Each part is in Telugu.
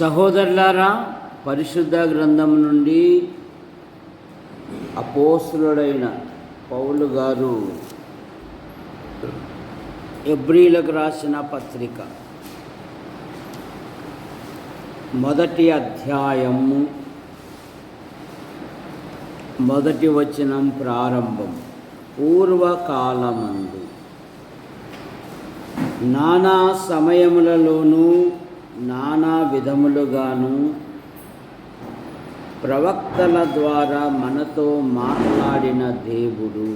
సహోదరులారా, పరిశుద్ధ గ్రంథం నుండి అపోస్తలుడైన పౌలు గారు హెబ్రీయులకు రాసిన పత్రిక మొదటి అధ్యాయము మొదటి వచనం ప్రారంభం. పూర్వకాలమందు నానా సమయములలోనూ నానా విధములుగాను ప్రవక్తల ద్వారా మనతో మాట్లాడిన దేవుడు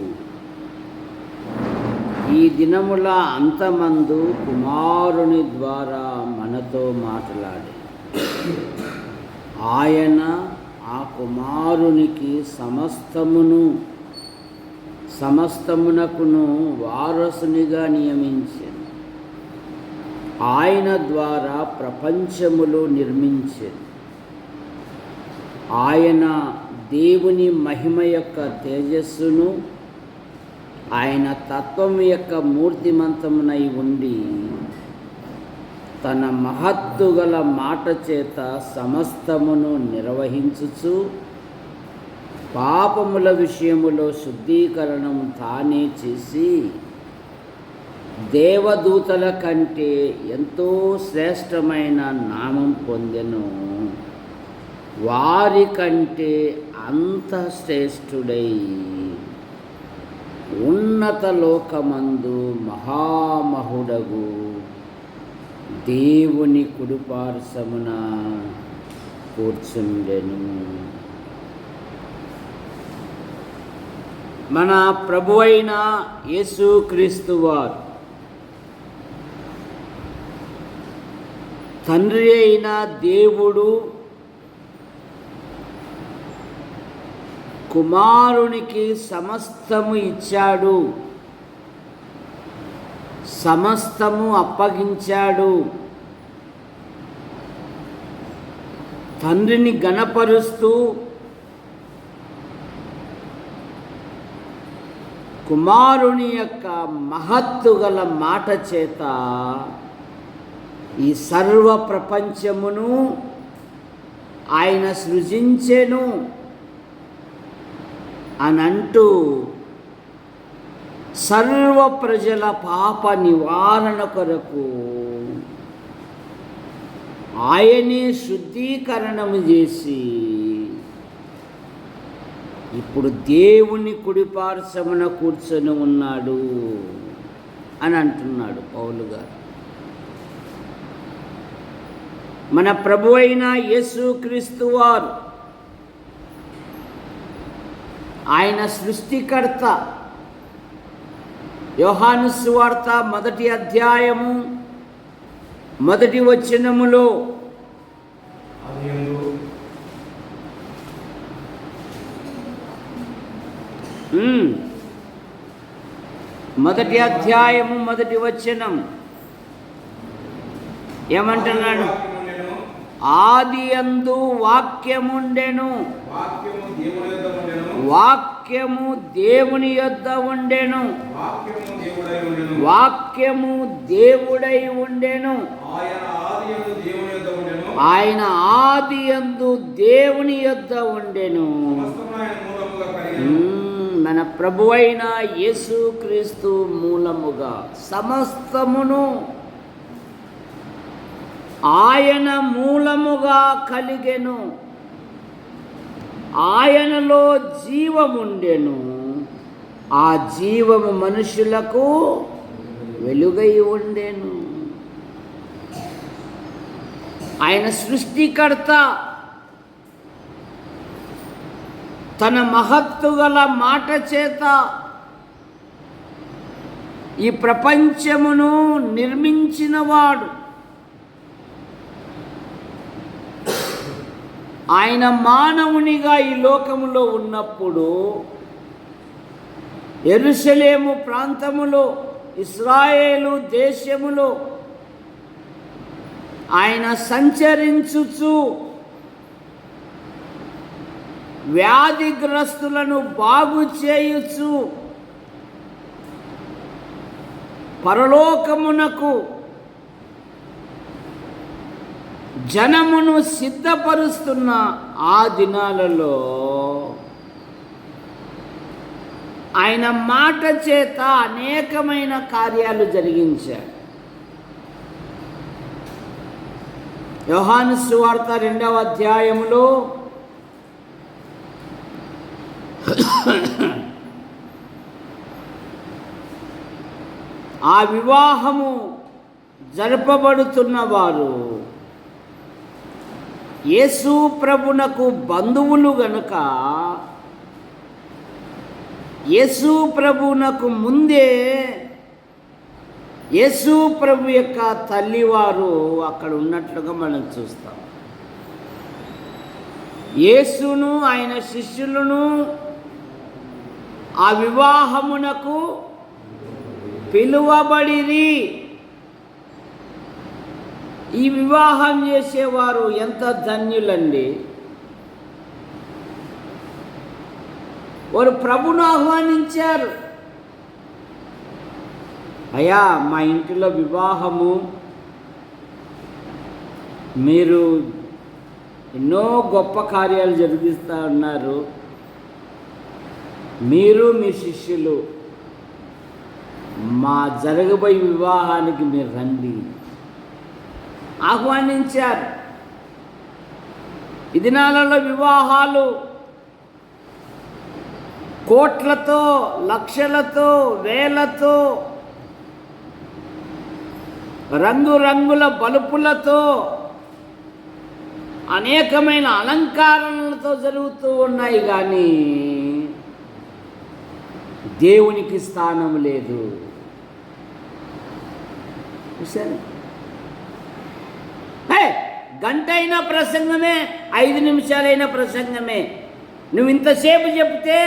ఈ దినముల అంతమందు కుమారుని ద్వారా మనతో మాట్లాడి ఆయన ఆ కుమారునికి సమస్తమునకును వారసునిగా నియమించాడు. ఆయన ద్వారా ప్రపంచములు నిర్మించాడు. ఆయన దేవుని మహిమ యొక్క తేజస్సును, ఆయన తత్వం యొక్క మూర్తిమంతమునై ఉండి తన మహత్తు గల మాట చేత సమస్తమును నిర్వహించుచు పాపముల విషయములో శుద్ధీకరణం తానే చేసి దేవదూతల కంటే ఎంతో శ్రేష్టమైన నామం పొందెను. వారి కంటే అంత శ్రేష్ఠుడై ఉన్నత లోకమందు మహామహుడగు దేవుని కుడిపార్శ్వమున కూర్చుండెను. మన ప్రభువైన యేసుక్రీస్తు వారు తండ్రి అయిన దేవుడు కుమారునికి సమస్తము ఇచ్చాడు, సమస్తము అప్పగించాడు. తండ్రిని గణపరుస్తూ కుమారుని యొక్క మహత్తు గల మాట చేత ఈ సర్వ ప్రపంచమును ఆయన సృజించెను అనంటూ సర్వ ప్రజల పాప నివారణ కొరకు ఆయనే శుద్ధీకరణము చేసి ఇప్పుడు దేవుని కుడిపార్శ్వమున కూర్చొని ఉన్నాడు అని అంటున్నాడు పౌలు గారు. మన ప్రభువైన యేసుక్రీస్తు వారు ఆయన సృష్టికర్త. యోహాను సువార్త మొదటి అధ్యాయము మొదటి వచనములో మొదటి అధ్యాయము మొదటి వచనం ఏమంటున్నాడు? ఆదియందు వాక్యముండెను, వాక్యము దేవుని యొద్ద ఉండెను, వాక్యము దేవుడై ఉండెను, ఆయన ఆదియందు దేవుని యొద్ద ఉండెను. మన ప్రభువైన యేసుక్రీస్తు మూలముగా సమస్తమును ఆయన మూలముగా కలిగెను. ఆయనలో జీవముండెను, ఆ జీవము మనుషులకు వెలుగై ఉండెను. ఆయన సృష్టికర్త. తన మహత్తు గల మాట చేత ఈ ప్రపంచమును నిర్మించినవాడు. ఆయన మానవునిగా ఈ లోకములో ఉన్నప్పుడు యెరూషలేము ప్రాంతములో, ఇశ్రాయేలు దేశములో ఆయన సంచరించుచు వ్యాధిగ్రస్తులను బాగు చేయుచు పరలోకమునకు జనమును సిద్ధపరుస్తున్న ఆ దినాలలో ఆయన మాట చేత అనేకమైన కార్యాలు జరిగించాడు. యోహాను సువార్త 2వ అధ్యాయములో ఆ వివాహము జరపబడుతున్న వారు యేసు ప్రభునకు బంధువులు గనుక యేసు ప్రభునకు ముందే యేసు ప్రభు యొక్క తల్లివారు అక్కడ ఉన్నట్లుగా మనం చూస్తాం. యేసును ఆయన శిష్యులను ఆ వివాహమునకు పిలువబడిరి. ఈ వివాహం చేసేవారు ఎంత ధన్యులండి. వారు ప్రభును ఆహ్వానించారు. అయ్యా, మా ఇంటిలో వివాహము, మీరు ఎన్నో గొప్ప కార్యాలు జరిగిస్తూ ఉన్నారు, మీరు మీ శిష్యులు మా జరగబోయే వివాహానికి మీరు రండి ఆహ్వానించారు. ఈ దినాలలో వివాహాలు కోట్లతో, లక్షలతో, వేలతో, రంగురంగుల బలుపులతో, అనేకమైన అలంకారాలతో జరుగుతూ ఉన్నాయి. కానీ దేవునికి స్థానం లేదు. చూసారు? గంట అయినా ప్రసంగమే, 5 నిమిషాలైనా ప్రసంగమే. నువ్వు ఇంతసేపు చెప్తే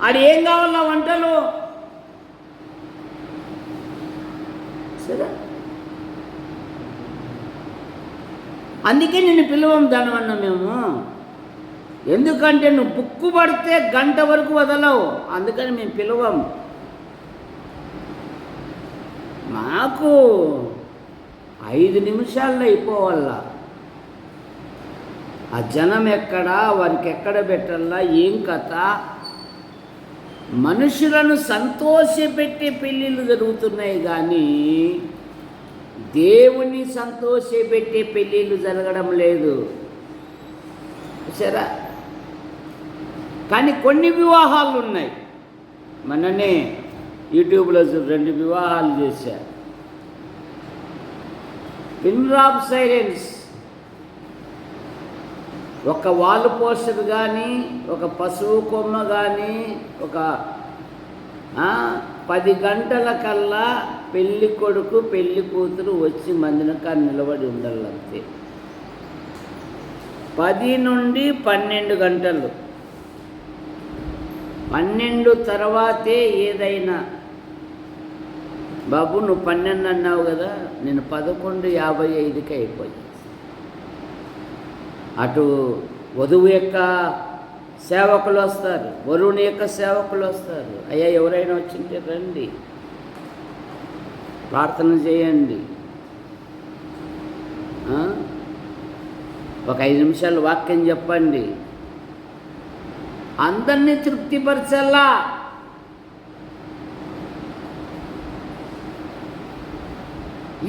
ఆడు ఏం కావాలా వంటలు? సరే, అందుకే నిన్ను పిలవం దానివల్ల మేము. ఎందుకంటే నువ్వు బుక్కు పడితే గంట వరకు వదలవు, అందుకని మేము పిలవం. మాకు 5 నిమిషాల్లో అయిపోవాల. ఆ జనం ఎక్కడా, వారికి ఎక్కడ పెట్టాలా, ఏం కథ? మనుషులను సంతోషపెట్టే పెళ్ళిళ్ళు జరుగుతున్నాయి కానీ దేవుని సంతోషపెట్టే పెళ్ళిళ్ళు జరగడం లేదు. సరే, కానీ కొన్ని వివాహాలు ఉన్నాయి. మననే యూట్యూబ్లో 2 వివాహాలు చేశారు. Pin drop silence. ఒక వాల్ పోస్టర్ కానీ, ఒక పశువు కొమ్మ కానీ, ఒక 10 గంటల కల్లా పెళ్ళి కొడుకు పెళ్ళి కూతురు వచ్చి మందినక నిలబడి ఉండాలంతే. 10 నుండి 12 గంటలు. 12 తర్వాతే ఏదైనా. బాబు, నువ్వు 12 అన్నావు కదా, నేను 11:55కి అయిపోయింది. అటు వధువు యొక్క సేవకులు వస్తారు, వరుణి యొక్క సేవకులు వస్తారు. అయ్యా, ఎవరైనా వచ్చింటే రండి, ప్రార్థన చేయండి, ఒక 5 నిమిషాలు వాక్యం చెప్పండి. అందరినీ తృప్తిపరచల్లా.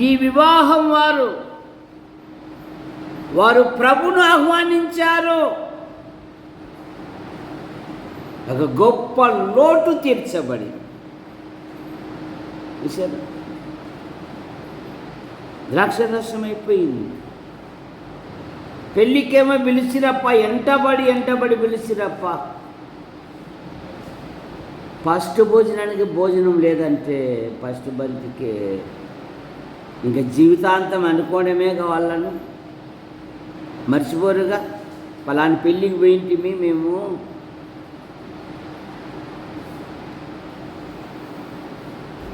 ఈ వివాహం వారు ప్రభును ఆహ్వానించారు. ఒక గొప్ప లోటు తీర్చబడి, ద్రాక్షరసం అయిపోయింది. పెళ్ళికేమో పిలిచిరప్ప, ఎంటబడి పిలిచిరప్ప. ఫస్ట్ భోజనానికి భోజనం లేదంటే ఫస్ట్ బంతికి ఇంకా జీవితాంతం అనుకోవడమే కావాలను మర్చిపోరుగా. పలాని పెళ్ళికి పోయింటిమి మేము,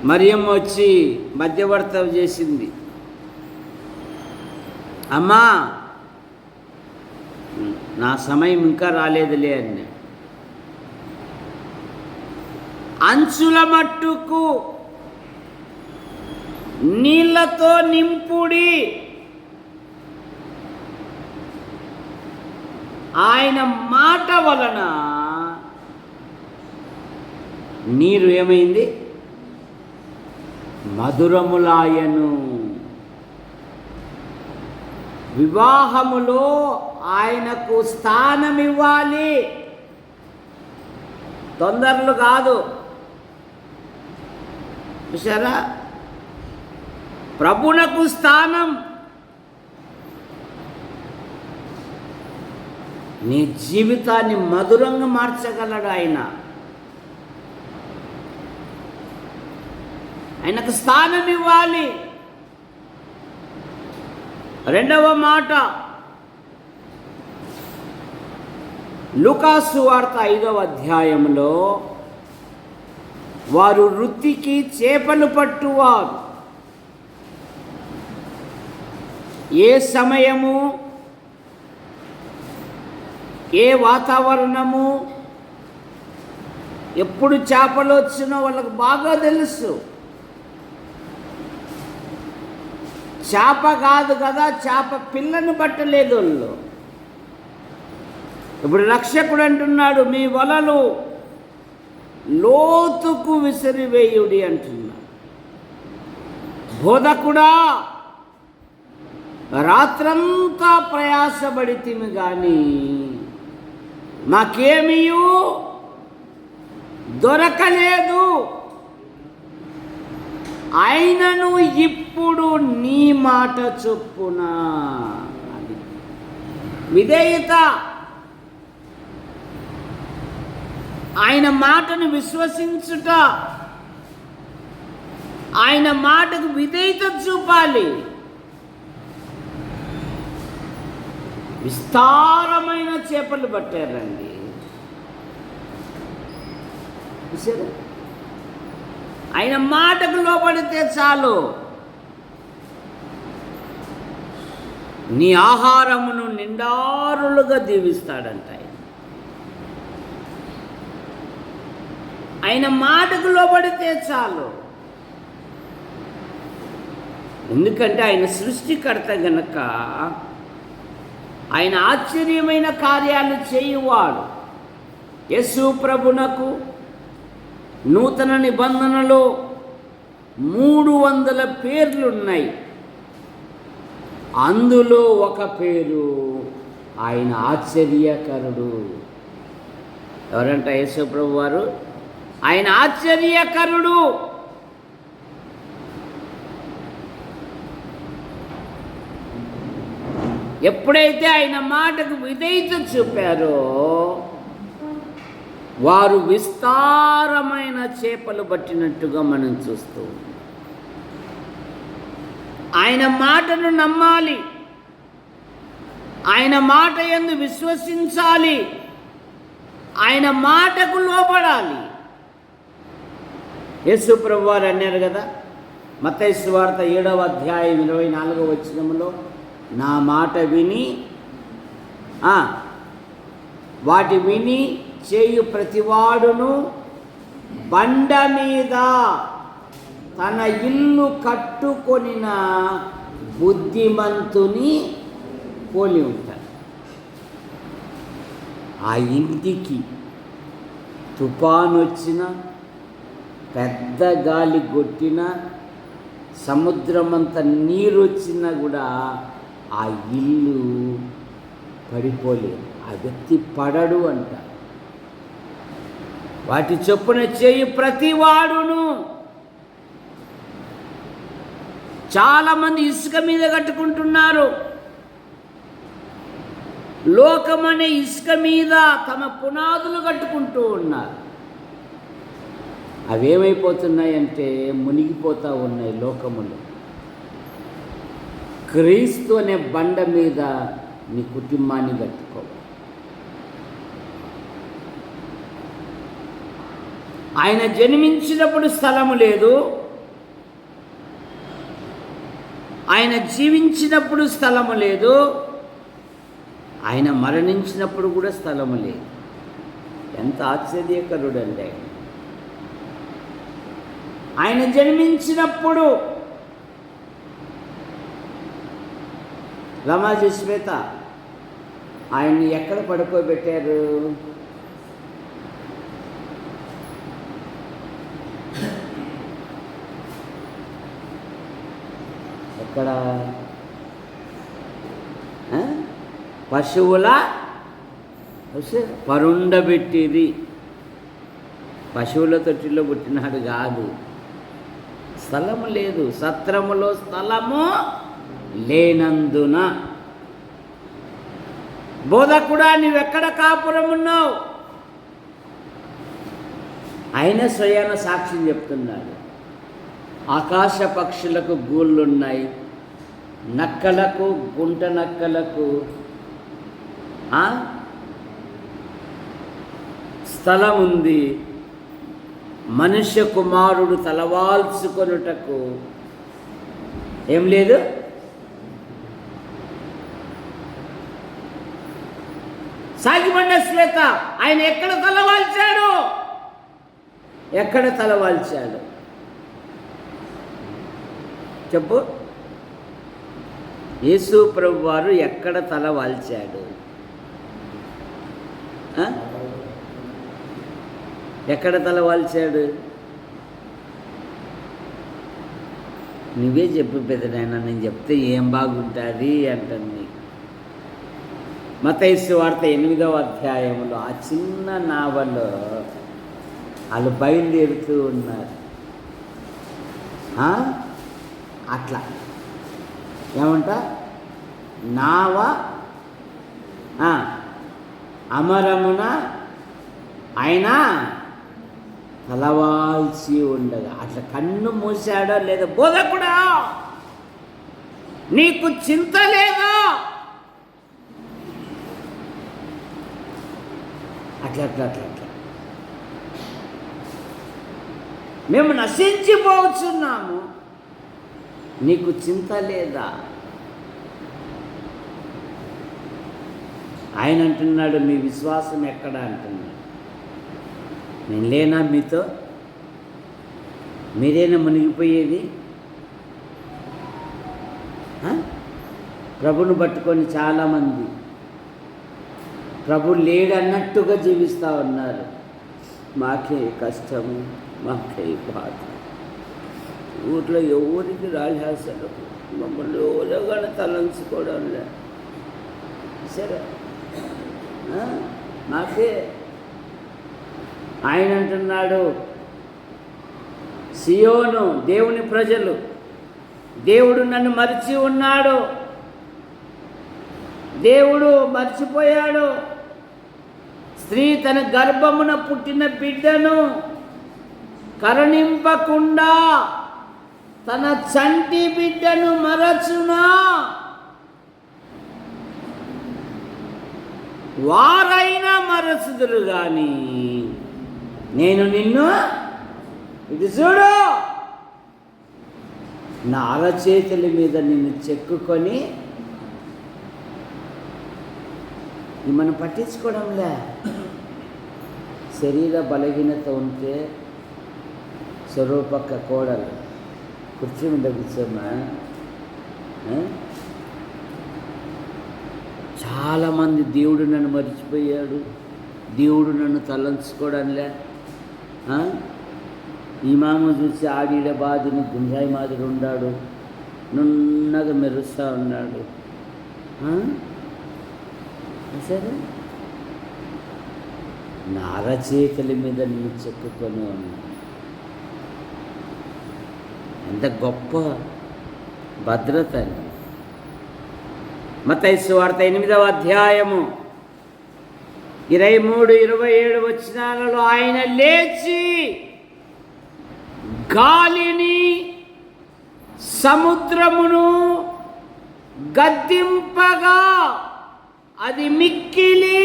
మరియమ్మ వచ్చి మధ్యవర్తం చేసింది. అమ్మా, నా సమయం ఇంకా రాలేదులే అని. అంచుల మట్టుకు నీళ్లతో నింపుడి. ఆయన మాట వలన నీరు ఏమైంది? మధురములాయను. వివాహములో ఆయనకు స్థానం ఇవ్వాలి, తొందరలు కాదు. చూసారా, ప్రభునకు స్థానం. నీ జీవితాన్ని మధురంగా మార్చగలడు ఆయన. ఆయనకు స్థానం ఇవ్వాలి. రెండవ మాట, లూకా సువార్త 5వ అధ్యాయంలో, వారు వృత్తికి చేపలు పట్టువారు. ఏ సమయము, ఏ వాతావరణము, ఎప్పుడు చేపలు వచ్చినో వాళ్ళకు బాగా తెలుసు. చేప కాదు కదా, చేప పిల్లను పట్టలేదు వాళ్ళు. ఇప్పుడు రక్షకుడు అంటున్నాడు, మీ వలలు లోతుకు విసిరివేయుడి అంటున్నాడు. బోధకుడా, రాత్రంతా ప్రయాసపడితిమి కానీ మాకేమీయూ దొరకలేదు. అయినను ఇప్పుడు నీ మాట చొప్పున. అది విధేయత. ఆయన మాటను విశ్వసించుట, ఆయన మాటకు విధేయత చూపాలి. విస్తారమైన చేపలు పట్టారండి. ఆయన మాటకు లోబడితే చాలు. నీ ఆహారమును నిండారులుగా దీవిస్తాడంట. ఆయన మాటకు లోబడితే చాలు. ఎందుకంటే ఆయన సృష్టికర్త గనక ఆయన ఆశ్చర్యమైన కార్యాలు చేయువాడు. యేసు ప్రభునకు నూతన నిబంధనలో 300 పేర్లున్నాయి. అందులో ఒక పేరు ఆయన ఆశ్చర్యకరుడు. ఎవరంట? యేసు ప్రభు వారు ఆయన ఆశ్చర్యకరుడు. ఎప్పుడైతే ఆయన మాటకు విధేయత చూపారో వారు విస్తారమైన చేపలు పట్టినట్టుగా మనం చూస్తూ ఉన్నాం. ఆయన మాటను నమ్మాలి, ఆయన మాట యందు విశ్వసించాలి, ఆయన మాటకు లోబడాలి. యేసు ప్రభు వారు అన్నారు కదా, మత్తయి సువార్త 7వ అధ్యాయం 24వ వచనంలో, నా మాట విని వాటి విని చేయు ప్రతివాడును బండ మీద తన ఇల్లు కట్టుకొనిన బుద్ధిమంతుని పోలి ఉంటాడు. ఆ ఇంటికి తుఫాను వచ్చిన, పెద్ద గాలి కొట్టిన, సముద్రమంతా నీరు వచ్చినా కూడా ఆ ఇల్లు పడిపోలేదు. ఆ వ్యక్తి పడడు అంట. వాటి చొప్పున చేయు ప్రతివాడును. చాలామంది ఇసుక మీద కట్టుకుంటున్నారు. లోకమనే ఇసుక మీద తమ పునాదులు కట్టుకుంటూ ఉన్నారు. అవేమైపోతున్నాయంటే మునిగిపోతూ ఉన్నాయి లోకములు. క్రీస్తు అనే బండ మీద నీ కుటుంబాన్ని కట్టుకో. ఆయన జన్మించినప్పుడు స్థలము లేదు, ఆయన జీవించినప్పుడు స్థలము లేదు, ఆయన మరణించినప్పుడు కూడా స్థలము లేదు. ఎంత ఆశ్చర్యకరుడండి! ఆయన జన్మించినప్పుడు రమాజీ శ్వేత ఆయన్ని ఎక్కడ పడుకోబెట్టారు? ఎక్కడ? పశువుల పరుండబెట్టిరి. పశువుల తొట్టిలో పుట్టినాడు కాదు. స్థలము లేదు, సత్రములో స్థలము లేనందున. బోధకుడా, నీవెక్కడ కాపురం ఉన్నావు? ఆయన స్వయాన సాక్ష్యం చెప్తున్నాడు. ఆకాశ పక్షులకు గూళ్ళున్నాయి, నక్కలకు, గుంట నక్కలకు స్థలం ఉంది. మనుష్య కుమారుడు తలవాల్చుకొనుటకు ఏం లేదు. సాగిబండ శ్వేత ఆయన ఎక్కడ తలవాల్చాడు? ఎక్కడ తలవాల్చాడు చెప్పు? యేసు ప్రభు వారు ఎక్కడ తలవాల్చాడు? ఎక్కడ తలవాల్చాడు? నువ్వే చెప్పు పెద్దనాయన, నేను చెప్తే ఏం బాగుంటుంది అంటుంది. మత్తయి సువార్త 8వ అధ్యాయంలో ఆ చిన్న నావలో వాళ్ళు బయలుదేరుతూ ఉన్నారు. అట్లా ఏమంట? నావ అమరమున ఆయన తలవాల్చి ఉండగా అట్లా కన్ను మూసాడో లేదా? బోధకుడా, నీకు చింత లేదా? అట్లా అట్లా అట్లా అట్లా మేము నశించిపోతున్నాము, నీకు చింత లేదా? ఆయన అంటున్నాడు, మీ విశ్వాసం ఎక్కడ అంటున్నాడు. నేను లేనా మీతో? మీరేనా మునిగిపోయేది? ప్రభుని పట్టుకొని చాలామంది ప్రభు లేడన్నట్టుగా జీవిస్తూ ఉన్నారు. మాకే కష్టము, మాకే బాధ, ఊర్లో ఎవరికి రాజాసలు మమ్మల్ని ఓరగానే తలంచుకోవడం లేదు. సరే, మాకే. ఆయన అంటున్నాడు, సియోను దేవుని ప్రజలు, దేవుడు నన్ను మరిచి ఉన్నాడు, దేవుడు మర్చిపోయాడు. స్త్రీ తన గర్భమున పుట్టిన బిడ్డను కరుణింపకుండా తన చంటి బిడ్డను మరచునా? వారైనా మరచుదురు కానీ నేను నిన్ను, ఇది చూడు, నా అరచేతుల మీద నిన్ను చెక్కుకొని. మనం పట్టించుకోవడంలే. శరీర బలహీనత ఉంటే స్వరూపక్క కోడలు కుర్చీ మీద కూర్చోమా. చాలామంది దేవుడు నన్ను మర్చిపోయాడు, దేవుడు నన్ను తలంచుకోవడంలే. ఈ మామ చూసి ఆడిడ బాధని గుంజాయి మాదిరి ఉన్నాడు, నున్నగా మెరుస్తూ ఉన్నాడు. సరే, నా అరచేతుల మీద నిన్ను చెక్కుకొని ఉన్నాను. ఎంత గొప్ప భద్రత అని. మత్తయి సువార్త 8వ అధ్యాయము 23-27 వచనాలలో ఆయన లేచి గాలిని సముద్రమును గద్దింపగా అది మిక్కిలి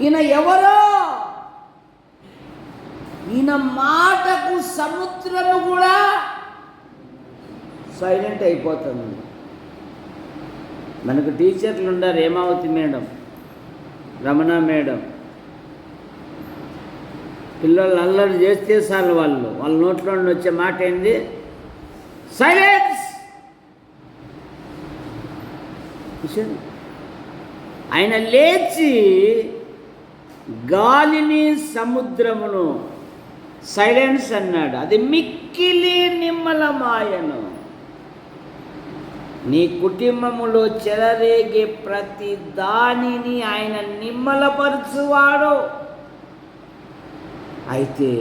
ఈయన ఎవరో? ఈయన మాటకు సముద్రము కూడా సైలెంట్ అయిపోతుంది. మనకు టీచర్లు ఉన్నారు, హేమావతి మేడం, రమణ మేడం. పిల్లలు అల్లరి చేస్తే చాలు వాళ్ళ నోట్లో నుండి వచ్చే మాట ఏంది? సైలెన్స్. ఆయన లేచి గాలిని సముద్రమును సైలెన్స్ అన్నాడు. అది మిక్కిలి నిమ్మలమాయను. నీ కుటుంబములో చెలరేగే ప్రతి దానిని ఆయన నిమ్మలపరచువాడు. అయితే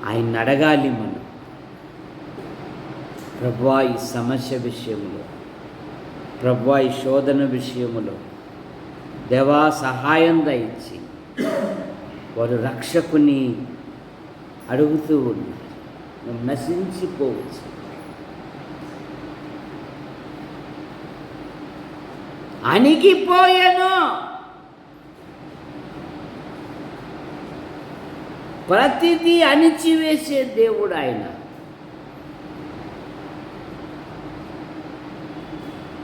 ఆయన అడగాలి మనం, ప్రభువా ఈ సమస్య విషయంలో, ప్రభువా ఈ శోధన విషయంలో దేవా సహాయం దయచి. వారు రక్షకుని అడుగుతూ ఉన్నారు. నువ్వు నశించిపోవచ్చు. అణిగిపోయాను. ప్రతిదీ అణిచివేసే దేవుడు ఆయన.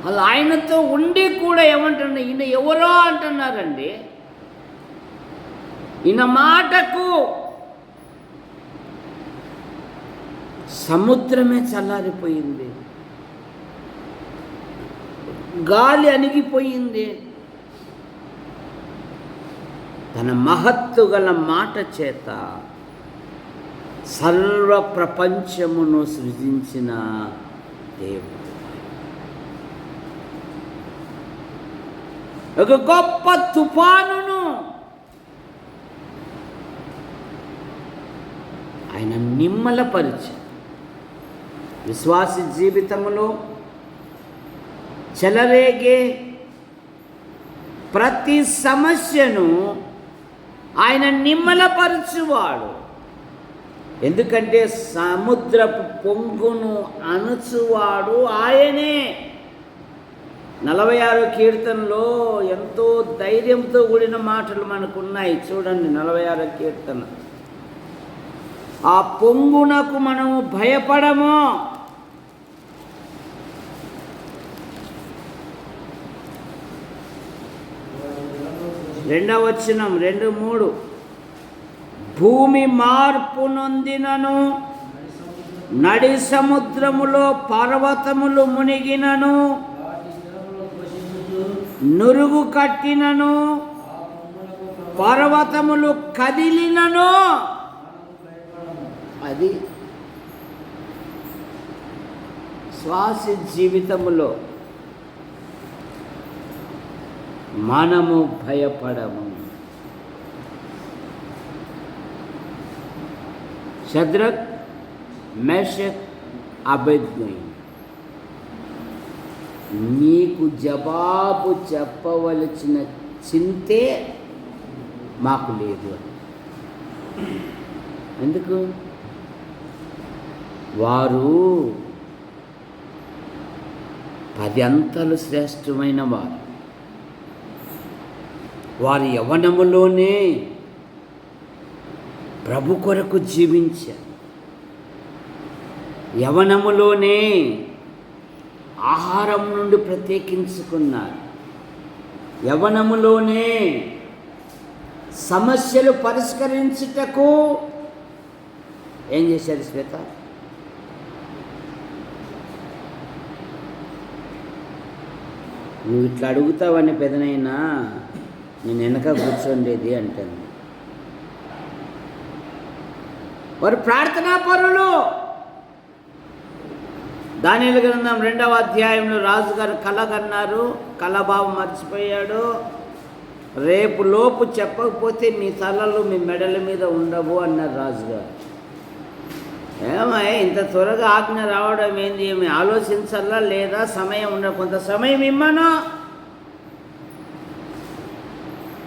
అలా ఆయనతో ఉండి కూడా ఏమంటున్నా, ఈయన ఎవరో అంటున్నారండి. ఈయన మాటకు సముద్రమే చల్లారిపోయింది, గాలి అణిగిపోయింది. తన మహత్తు గల మాట చేత సర్వ ప్రపంచమును సృజించిన దేవుడు. ఒక గొప్ప తుఫానును ఆయన నిమ్మలపరిచారు. విశ్వాసి జీవితంలో చెలరేగే ప్రతి సమస్యను ఆయన నిమ్మలపరచువాడు. ఎందుకంటే సముద్రపు పొంగును అణుచువాడు ఆయనే. 46వ కీర్తనలో ఎంతో ధైర్యంతో కూడిన మాటలు మనకున్నాయి. చూడండి 46వ కీర్తన. ఆ పొంగునకు మనము భయపడము. రెండవ వచనం 2-3. భూమి మార్పు నొందినను, నడి సముద్రములో పర్వతములు మునిగినను, నురుగు కట్టినను, పర్వతములు కదిలినను. అది శ్వాస జీవితములో మనము భయపడము. షద్రక్, మేషక్, అబేద్నెగో నీకు జవాబు చెప్పవలసిన చింతే మాకు లేదు. ఎందుకు? వారు 10 అంతలు శ్రేష్టమైన వారు. వారి యవ్వనములోనే ప్రభు కొరకు జీవించారు. యవ్వనములోనే ఆహారం నుండి ప్రత్యేకించుకున్నారు. యవ్వనములోనే సమస్యలు పరిష్కరించుటకు ఏం చేశారు శ్వేత? నువ్వు ఇట్లా అడుగుతావని పెదనైనా నేను వెనక కూర్చోండేది అంటాను. వారు ప్రార్థనా పరులు. దానియేలు గ్రంథం 2వ అధ్యాయంలో రాజుగారు కలగన్నారు. కలబాబు మర్చిపోయాడు. రేపు లోపు చెప్పకపోతే మీ తలలు మీ మెడల మీద ఉండవు అన్నారు రాజుగారు. ఏమై ఇంత త్వరగా ఆజ్ఞ రావడం ఏంది? ఏమి ఆలోచించాలా లేదా? సమయం ఉండ, కొంత సమయం ఇమ్మను.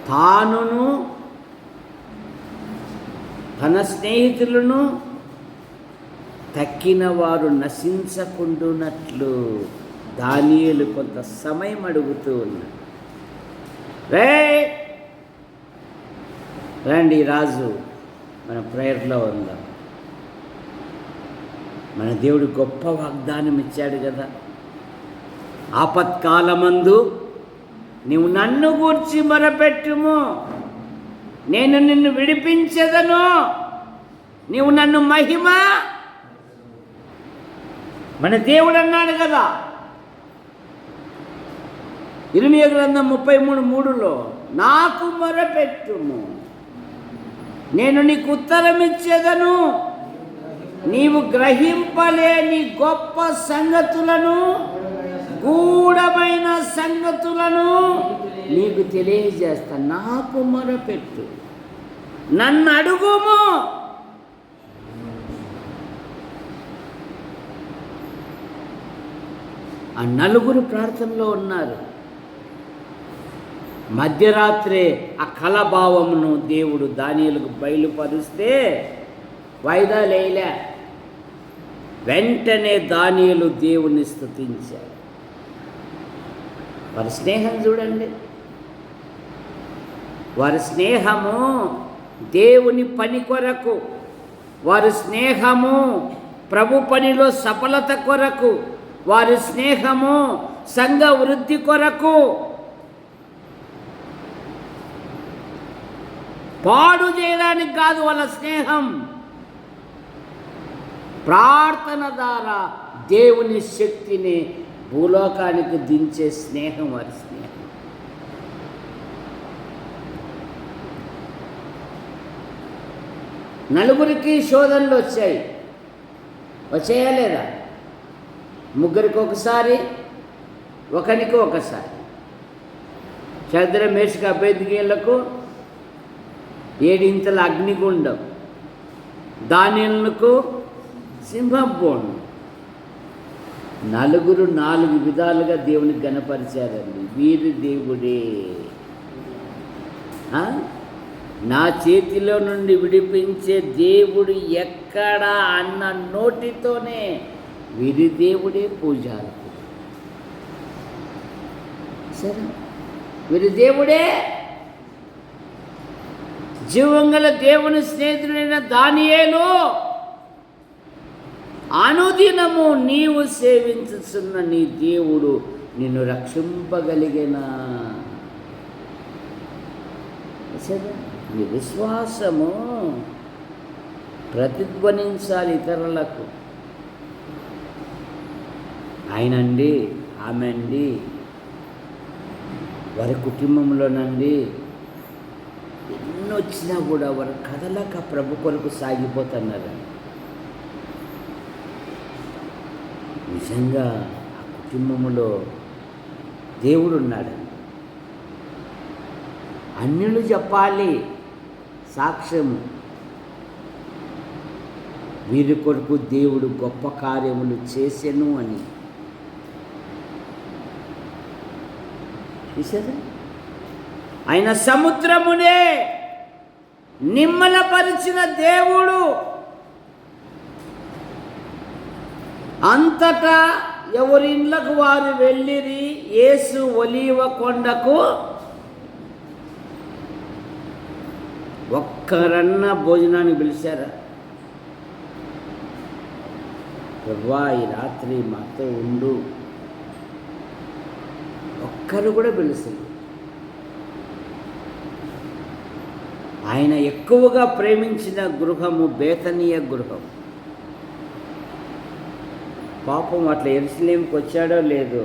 తానును తన స్నేహితులను తక్కిన వారు నశించకుండునట్లు దానియేలు కొంత సమయం అడుగుతూ ఉన్నాడు. రండి రాజు, మన ప్రేయర్లో ఉందాం. మన దేవుడు గొప్ప వాగ్దానం ఇచ్చాడు కదా. ఆపత్కాలమందు నీవు నన్ను గూర్చి మొరపెట్టుము, నేను నిన్ను విడిపించెదను, నీవు నన్ను మహిమ. మన దేవుడు అన్నాడు కదా, ఇర్మీయా గ్రంథం 33:3లో నాకు మొరపెట్టుము, నేను నీకు ఉత్తరం ఇచ్చేదను, నీవు గ్రహింపలేని గొప్ప సంగతులను, గూఢమైన సంగతులను నీకు తెలియజేస్తా. నాకు మొరపెట్టు, నన్ను అడుగుము. ఆ నలుగురు ప్రార్థనలో ఉన్నారు. మధ్యరాత్రే ఆ కలభావమును దేవుడు దానియేలుకు బయలుపరిస్తే వాయిదా లేలే. వెంటనే దానియేలు దేవుని స్తుతించాడు. వారి స్నేహం చూడండి. వారి స్నేహము దేవుని పని కొరకు, వారి స్నేహము ప్రభు పనిలో సఫలత కొరకు, వారి స్నేహము సంఘ వృద్ధి కొరకు, పాడు చేయడానికి కాదు. వాళ్ళ స్నేహం ప్రార్థన ద్వారా దేవుని శక్తిని భూలోకానికి దించే స్నేహం వారి స్నేహం. నలుగురికి శోధనలు వచ్చాయా లేదా? ముగ్గురికి ఒకసారి, ఒకరికి ఒకసారి. శద్ర మేషక అబేద్నెగోలకు 7 ఇంతల అగ్నిగుండం, దానియేలుకు సింహబోను. నలుగురు 4 విధాలుగా దేవుని గణపరిచారండి. వీరి దేవుడే, నా చేతిలో నుండి విడిపించే దేవుడు ఎక్కడా అన్న నోటితోనే వీరి దేవుడే పూజారుడు. సరే, వీరి దేవుడే జీవంగల దేవుని స్నేహితుడైన దానియేలు, అనుదినము నీవు సేవించుతున్న నీ దేవుడు నిన్ను రక్షింపగలిగినా. నీ విశ్వాసము ప్రతిధ్వనించాలి ఇతరులకు. ఆయనండి, ఆమె అండి, వారి కుటుంబంలోనండి ఎన్ని వచ్చినా కూడా వారు కదలక ప్రభు కొరకు సాగిపోతున్నారండి. నిజంగా ఆ కుటుంబంలో దేవుడు ఉన్నాడండి. అన్యులు చెప్పాలి సాక్ష్యము, వీరి కొరకు దేవుడు గొప్ప కార్యములు చేసెను అని. చూసారా? ఆయన సముద్రమునే నిమ్మలపరిచిన దేవుడు. అంతటా ఎవరి ఇండ్లకు వారు వెళ్ళిరి. యేసు ఒలీవ కొండకు ఒక్కరన్నా భోజనానికి పిలిచారా? ప్రభువా, ఈ రాత్రి మాతో ఉండు, ఒక్కరు కూడా పిలిచారు. ఆయన ఎక్కువగా ప్రేమించిన గృహము బేతనీయ గృహం. పాపం అట్లా యెరూషలేముకి వచ్చాడో లేదో,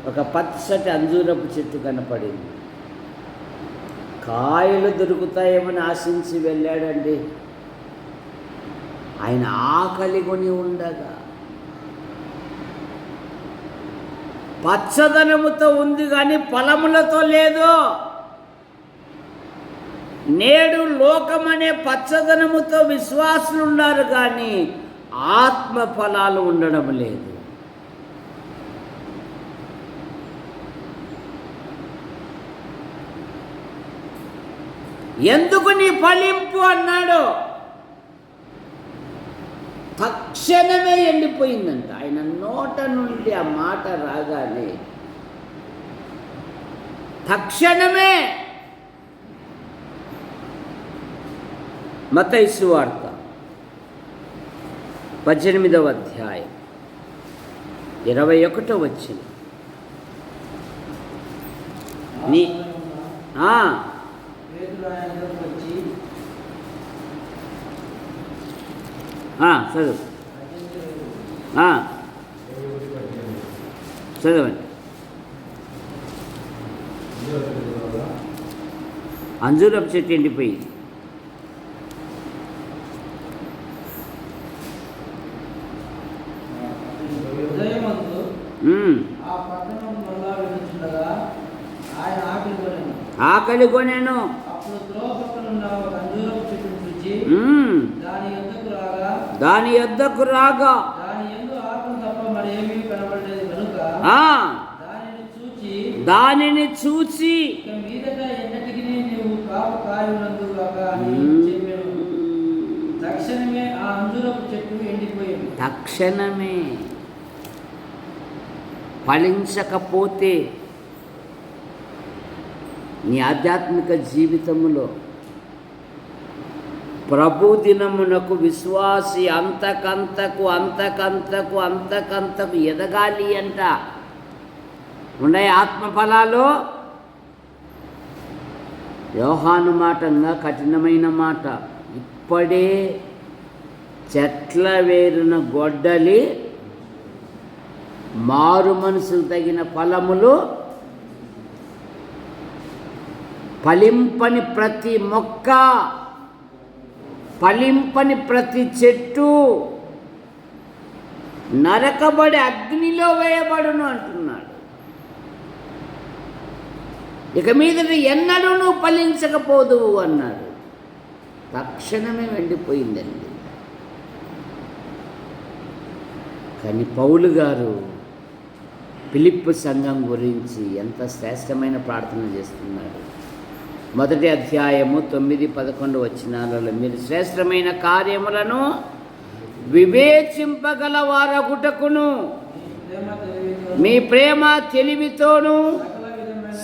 ఒక పచ్చటి అంజూరపు చెట్టు కనపడింది. కాయలు దొరుకుతాయేమని ఆశించి వెళ్ళాడండి. ఆయన ఆకలి కొని ఉండగా పచ్చదనముతో ఉంది కానీ ఫలములతో లేదు. నేడు లోకమనే పచ్చదనముతో విశ్వాసులు ఉన్నారు కానీ ఆత్మ ఫలాలు ఉండడం లేదు. ఎందుకు నీ ఫలింపు అన్నాడు. తక్షణమే ఎండిపోయిందంట. ఆయన నోట నుండి ఆ మాట రాగానే తక్షణమే. మత్తయి సువార్త 18వ అధ్యాయం 21వ వచనం. నీ చదువు చదవండి. అంజూరపు చెట్టు ఎండిపోయింది. ఆకలి కొనేను. దాని యొద్దకు రాగా దానిని చూచి తక్షణమే ఫలించకపోతే నీ ఆధ్యాత్మిక జీవితంలో ప్రభు దినమునకు విశ్వాసి అంతకంతకు అంతకంతకు అంతకంతకు ఎదగాలి అంట. ఉన్నాయి ఆత్మఫలాలు. యోహాను మాటంగా కఠినమైన మాట. ఇప్పుడే చెట్ల వేరున గొడ్డలి మారు మనసుకు తగిన ఫలములు ఫలింపని ప్రతి మొక్క, ఫలింపని ప్రతి చెట్టు నరకబడి అగ్నిలో వేయబడును అంటున్నాడు. ఇక మీద ఎన్నడూ నువ్వు ఫలించకపోదువు అన్నాడు. తక్షణమే వెళ్ళిపోయిందండి. కానీ పౌలు గారు ఫిలిప్పీ సంఘం గురించి ఎంత శ్రేష్టమైన ప్రార్థన చేస్తున్నాడు. 1 అధ్యాయము 9-11 వచనాలలో, మీరు శ్రేష్టమైన కార్యములను వివేచింపగల వారగుటకును మీ ప్రేమ తెలివితోనూ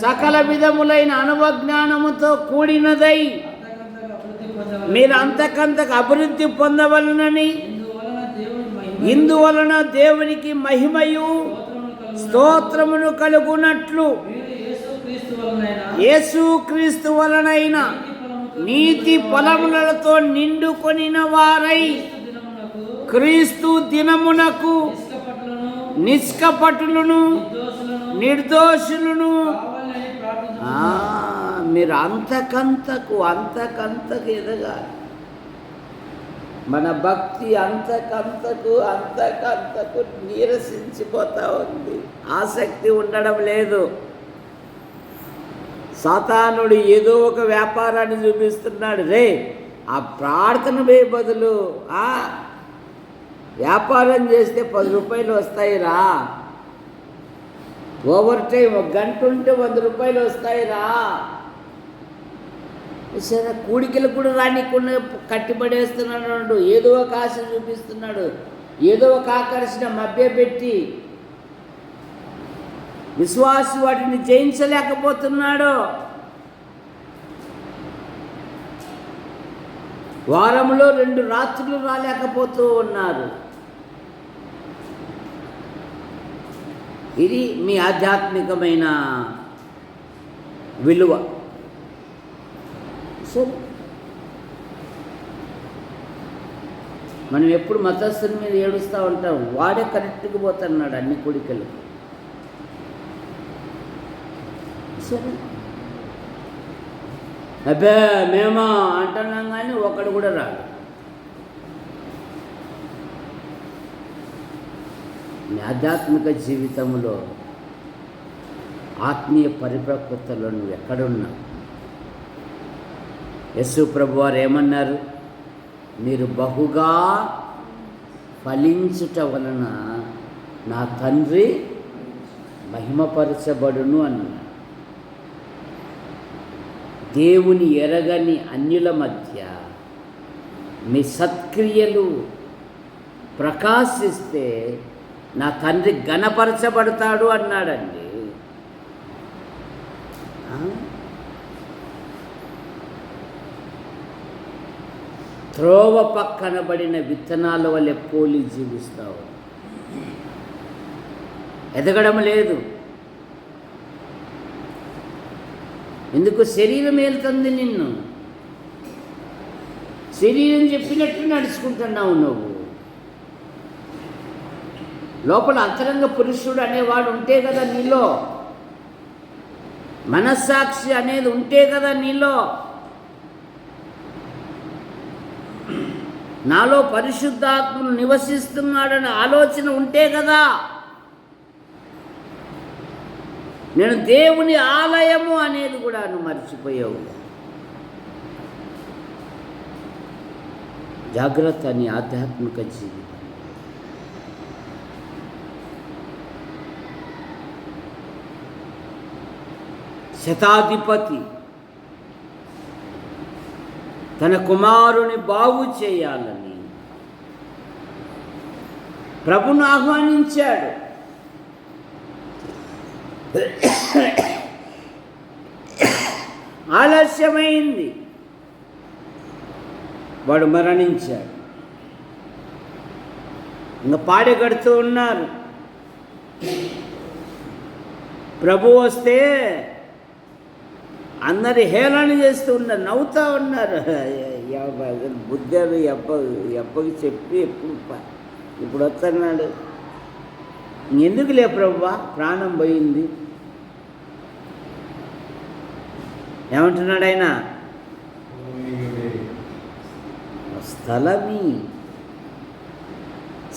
సకల విధములైన అనువజ్ఞానముతో కూడినదై మీరు అంతకంతకు అభివృద్ధి పొందవలనని, ఇందువలన దేవునికి మహిమయు స్తోత్రమును కలుగునట్లు యేసుక్రీస్తు వలనైన నీతి ఫలములతో నిండుకొనిన వారై క్రీస్తు దినమునకు నిష్కపటులను నిర్దోషులను మీరు అంతకంతకు ఎదగాలి. మన భక్తి అంతకంతకు నీరసించిపోతూ ఉంది. ఆసక్తి ఉండడం లేదు. సాతానుడు ఏదో ఒక వ్యాపారాన్ని చూపిస్తున్నాడు. రే ఆ ప్రార్థన వేయ బదులు వ్యాపారం చేస్తే 10 రూపాయలు వస్తాయిరా, ఓవర్ టైం 1 గంట ఉంటే 100 రూపాయలు వస్తాయిరా. సరే కూడికలు కూడా రానికుండా కట్టిపడేస్తున్నాడు. ఏదో ఒక ఆశ చూపిస్తున్నాడు, ఏదో ఒక ఆకర్షణ మభ్యపెట్టి విశ్వాసి వాటిని జయించలేకపోతున్నాడు. వారంలో 2 రాత్రులు రాలేకపోతూ ఉన్నారు. ఇది మీ ఆధ్యాత్మికమైన విలువ. సరే, మనం ఎప్పుడు మతస్థుని మీద ఏడుస్తూ ఉంటాం. వాడే కరెక్ట్గా పోతున్నాడు అన్ని కోడికలు. సరే, అబ్బే మేమా అంటున్నాం కానీ ఒకడు కూడా రాడు. మీ ఆధ్యాత్మిక జీవితంలో ఆత్మీయ పరిపక్వతలో నువ్వు ఎక్కడున్నావు? యేసు ప్రభువారు ఏమన్నారు? మీరు బహుగా ఫలించుట వలన నా తండ్రి మహిమపరచబడును అన్నాడు. దేవుని ఎరగని అన్యుల మధ్య మీ సత్క్రియలు ప్రకాశిస్తే నా తండ్రి ఘనపరచబడతాడు అన్నాడండి. త్రోవ పక్కన పడిన విత్తనాల వల్లే పోలి జీవిస్తావు. ఎదగడం లేదు. ఎందుకు? శరీరం వెళ్తుంది నిన్ను. శరీరం చెప్పినట్టు నడుచుకుంటున్నావు నువ్వు. లోపల అంతరంగ పురుషుడు అనేవాడు ఉంటే కదా నీలో, మనస్సాక్షి అనేది ఉంటే కదా నీలో. నాలో పరిశుద్ధాత్ముడు నివసిస్తున్నాడని ఆలోచన ఉంటే కదా నేను దేవుని ఆలయము అనేది కూడా నువ్వు మర్చిపోయావు. జాగ్రత్త నీ ఆధ్యాత్మిక జీవితం. శతాధిపతి తన కుమారుని బాగు చేయాలని ప్రభును ఆహ్వానించాడు. ఆలస్యమైంది, వాడు మరణించాడు. ఇంకా పాడెగడుతూ ఉన్నారు. ప్రభు వస్తే అందరు హేళన చేస్తూ ఉన్నారు, నవ్వుతూ ఉన్నారు. బుద్ధాలు ఎప్పకి చెప్పి ఇప్పుడు వస్తున్నాడు. ఎందుకులే ప్రభువా, ప్రాణం పోయింది. ఏమంటున్నాడు ఆయన?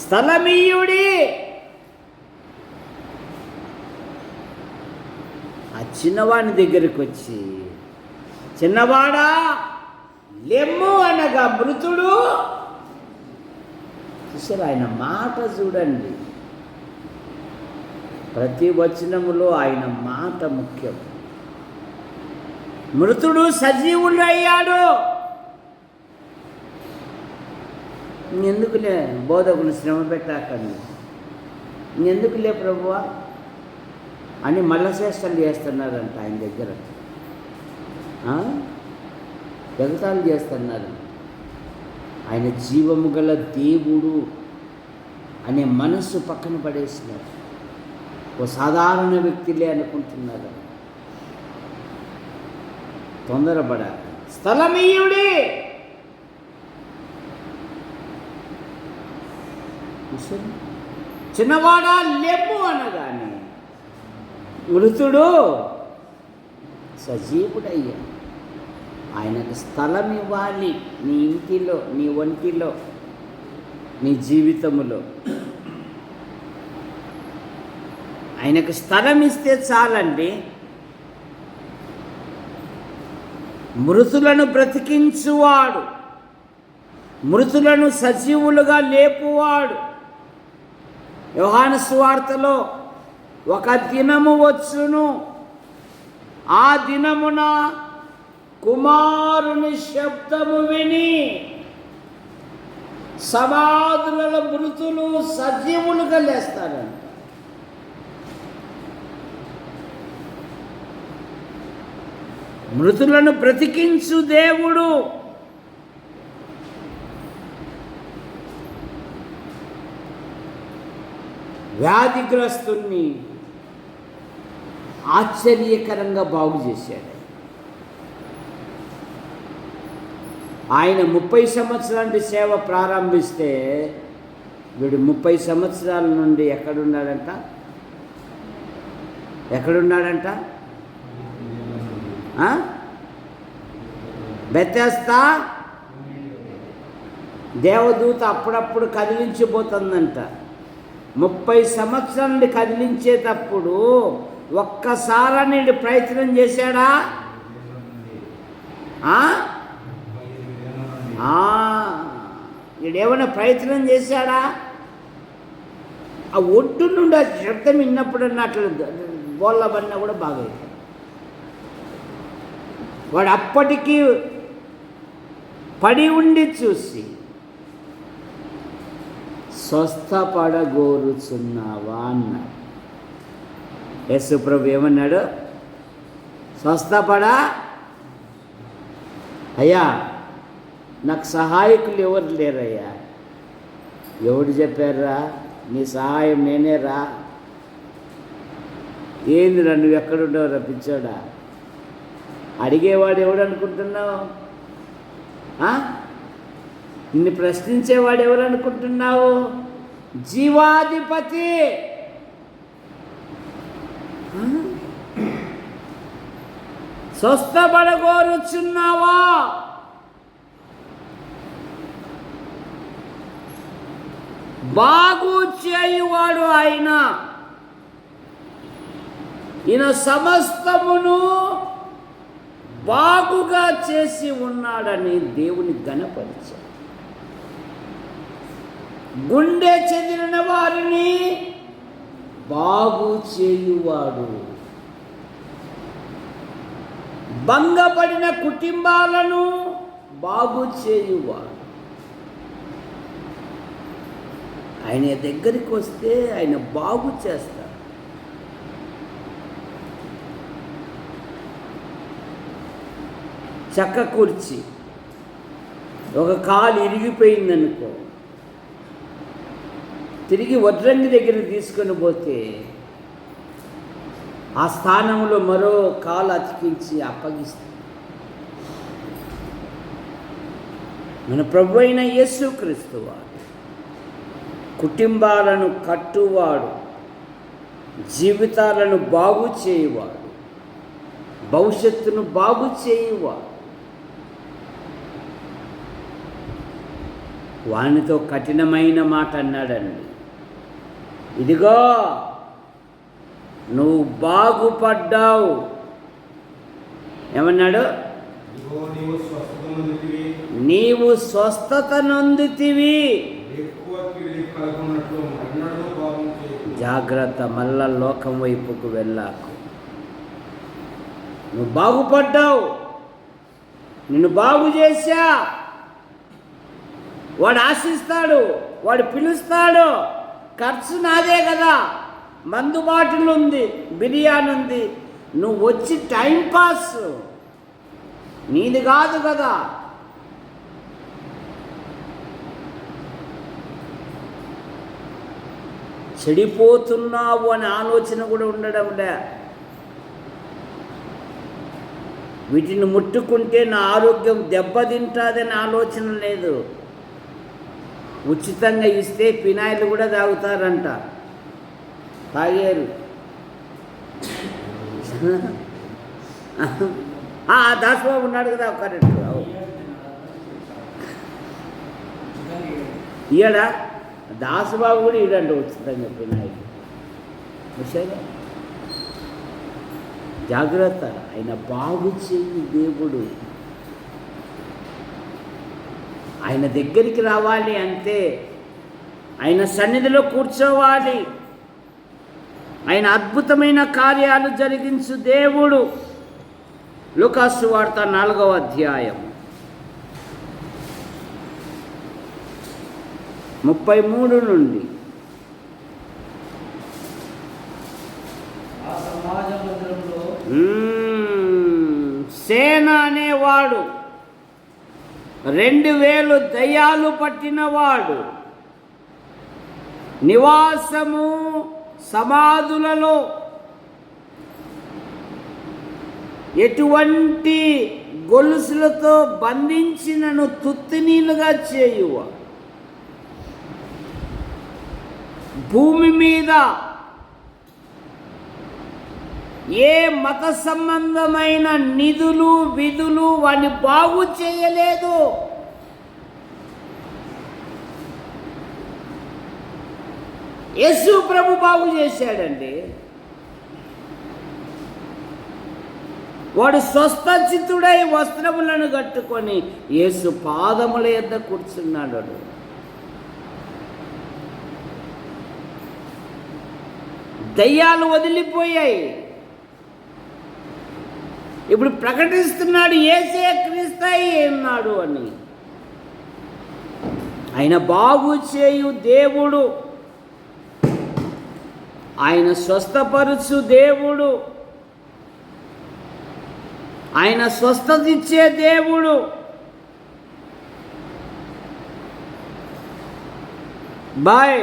స్థలమీయుడి. ఆ చిన్నవాడి దగ్గరికి వచ్చి, చిన్నవాడా లెమ్ము అనగా మృతుడు. చూసారు ఆయన మాట చూడండి, ప్రతి వచనములో ఆయన మాట ముఖ్యం. మృతుడు సజీవుడు అయ్యాడు. ఇంకెందుకులే బోధకులు శ్రమ పెట్టాకండి, ఇంకెందుకులే ప్రభువా అని మళ్ళా చేష్టలు చేస్తున్నారంట ఆయన దగ్గర. ఎగతాళి చేస్తున్నారు. ఆయన జీవము గల దేవుడు అనే మనస్సు పక్కన పడేసినారు. ఓ సాధారణ వ్యక్తిలే అనుకుంటున్నారు. తొందరపడాలి. స్థలమీయుడి. చిన్నవాడా లెమ్ము అనగానే మృతుడు సజీవుడయ్యా. ఆయనకు స్థలం ఇవ్వాలి నీ ఇంటిలో, నీ ఒంటిలో, నీ జీవితములో. ఆయనకు స్థలం ఇస్తే చాలండి. మృతులను బ్రతికించువాడు, మృతులను సజీవులుగా లేపువాడు. యోహాను సువార్తలో ఒక దినము వచ్చును, ఆ దినమున కుమారుని శబ్దము విని సమాధులలో మృతులు సజీవులుగా లేస్తారంట. మృతులను బ్రతికించు దేవుడు. వ్యాధిగ్రస్తుల్ని ఆశ్చర్యకరంగా బాగు చేశాడు. ఆయన 30 సంవత్సరాల సేవ ప్రారంభిస్తే వీడు 30 సంవత్సరాల నుండి ఎక్కడున్నాడంట? బెతెస్దా దేవదూత అప్పుడప్పుడు కదిలించిపోతుందంట. 30 సంవత్సరాల నుండి కదిలించేటప్పుడు ఒక్కసారి ప్రయత్నం చేశాడా? వీడేమైనా ప్రయత్నం చేశాడా? ఆ ఒడ్డు నుండి ఆ శబ్దం విన్నప్పుడన్నా అట్లా బోళ్ళబడినా కూడా బాగా. వాడు అప్పటికీ పడి ఉండి చూసి, స్వస్థపడగోరుచున్నావా అన్నాడు. యేసు ప్రభు ఏమన్నాడు? స్వస్థపడా అయ్యా, నాకు సహాయకులు ఎవరు లేరయ్యా. ఎవడు చెప్పారా? నీ సహాయం నేనే రా. ఏందిరా నువ్వు ఎక్కడున్నావు రా పిచ్చోడా? అడిగేవాడు ఎవడు అనుకుంటున్నావు? నిన్ను ప్రశ్నించేవాడు ఎవరు అనుకుంటున్నావు? జీవాధిపతి. స్వస్థపడగోరుచున్నావా? బాగు చేయువాడు ఆయన. ఈయన సమస్తమును బాగుగా చేసి ఉన్నాడని దేవుని ఘనపరిచాడు. గుండె చెదిరిన వారిని బాగు చేయువాడు, భంగపడిన కుటుంబాలను బాగు చేయువాడు. ఆయన దగ్గరికి వస్తే ఆయన బాగు చేస్తాడు. చక్క కూర్చి ఒక కాలు ఇరిగిపోయిందనుకో, తిరిగి వడ్రంగి దగ్గరికి తీసుకొని పోతే ఆ స్థానంలో మరో కాలు అతికించి అప్పగిస్తాడు. మన ప్రభు అయిన యేసుక్రీస్తు వాడు కుటుంబాలను కట్టువాడు, జీవితాలను బాగు చేయువాడు, భవిష్యత్తును బాగు చేయువాడు. వానితో కఠినమైన మాట అన్నాడండి, ఇదిగో నువ్వు బాగుపడ్డావు. ఏమన్నాడు? నీవు స్వస్థత నొందితివి. జాగ్రత్త, మళ్ళా లోకం వైపుకు వెళ్ళాకు. నువ్వు బాగుపడ్డావు, నిన్ను బాగు చేశా. వాడు ఆశిస్తాడు, వాడు పిలుస్తాడు. ఖర్చు నాదే కదా, మందు బాటిల్ ఉంది, బిర్యానీ ఉంది. నువ్వు వచ్చి టైంపాస్, నీది కాదు కదా. చెడిపోతున్నావు అనే ఆలోచన కూడా ఉండడం లే. వీటిని ముట్టుకుంటే నా ఆరోగ్యం దెబ్బతింటుందని ఆలోచన లేదు. ఉచితంగా ఇస్తే ఫినాయిల్ కూడా తాగుతారంట, తాగారు. దాసబాబు ఉన్నాడు కదా, కరెక్ట్. ఇయ్యడా దాసబాబు కూడా ఇడండి ఉచితంగా ఫినాయిల్. విషయంగా జాగ్రత్త, ఆయన బాగు చేయి దేవుడు. ఆయన దగ్గరికి రావాలి అంతే, ఆయన సన్నిధిలో కూర్చోవాలి. ఆయన అద్భుతమైన కార్యాలు జరిగించు దేవుడు. లూకాసు వార్త 4వ అధ్యాయం 33 నుండి. సేన అనేవాడు 2000 దయ్యాలు పట్టినవాడు నివాసము సమాధులలో ఎటువంటి గొలుసులతో బంధించినను తుత్తినీలుగా చేయువ. భూమి మీద ఏ మత సంబంధమైన నిధులు విధులు వాడిని బాగు చేయలేదు. యేసు ప్రభు బాగు చేశాడండి. వాడు స్వస్థచిత్తుడై వస్త్రములను కట్టుకొని యేసు పాదముల యొద్ద కూర్చున్నాడు. దయ్యాలు వదిలిపోయాయి. ఇప్పుడు ప్రకటిస్తున్నాడు యేసే క్రీస్తయి ఉన్నాడు అని. ఆయన బాగు చేయు దేవుడు, ఆయన స్వస్థపరుచు దేవుడు, ఆయన స్వస్థత ఇచ్చే దేవుడు. బాయ్